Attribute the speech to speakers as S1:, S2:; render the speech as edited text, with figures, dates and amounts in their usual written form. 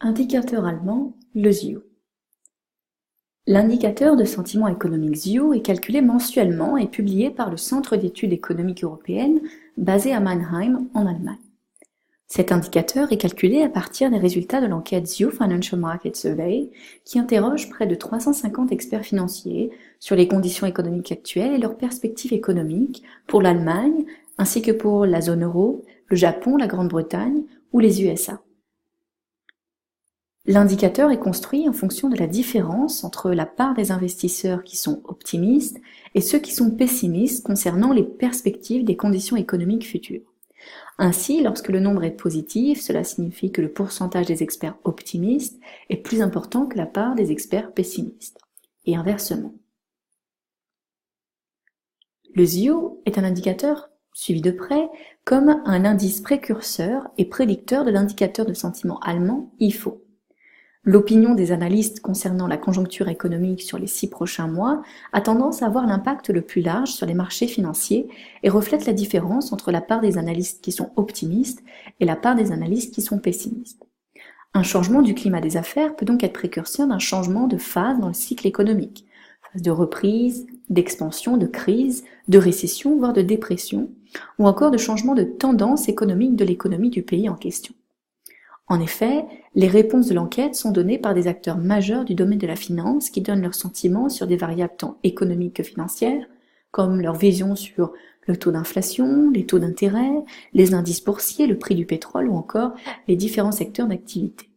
S1: Indicateur allemand, le ZIO. L'indicateur de sentiment économique ZIO est calculé mensuellement et publié par le Centre d'études économiques européennes basé à Mannheim en Allemagne. Cet indicateur est calculé à partir des résultats de l'enquête ZIO Financial Market Survey qui interroge près de 350 experts financiers sur les conditions économiques actuelles et leurs perspectives économiques pour l'Allemagne ainsi que pour la zone euro, le Japon, la Grande-Bretagne ou les USA. L'indicateur est construit en fonction de la différence entre la part des investisseurs qui sont optimistes et ceux qui sont pessimistes concernant les perspectives des conditions économiques futures. Ainsi, lorsque le nombre est positif, cela signifie que le pourcentage des experts optimistes est plus important que la part des experts pessimistes, et inversement. Le ZIO est un indicateur suivi de près comme un indice précurseur et prédicteur de l'indicateur de sentiment allemand IFO. L'opinion des analystes concernant la conjoncture économique sur les 6 prochains mois a tendance à avoir l'impact le plus large sur les marchés financiers et reflète la différence entre la part des analystes qui sont optimistes et la part des analystes qui sont pessimistes. Un changement du climat des affaires peut donc être précurseur d'un changement de phase dans le cycle économique, phase de reprise, d'expansion, de crise, de récession, voire de dépression, ou encore de changement de tendance économique de l'économie du pays en question. En effet, les réponses de l'enquête sont données par des acteurs majeurs du domaine de la finance qui donnent leurs sentiments sur des variables tant économiques que financières, comme leur vision sur le taux d'inflation, les taux d'intérêt, les indices boursiers, le prix du pétrole ou encore les différents secteurs d'activité.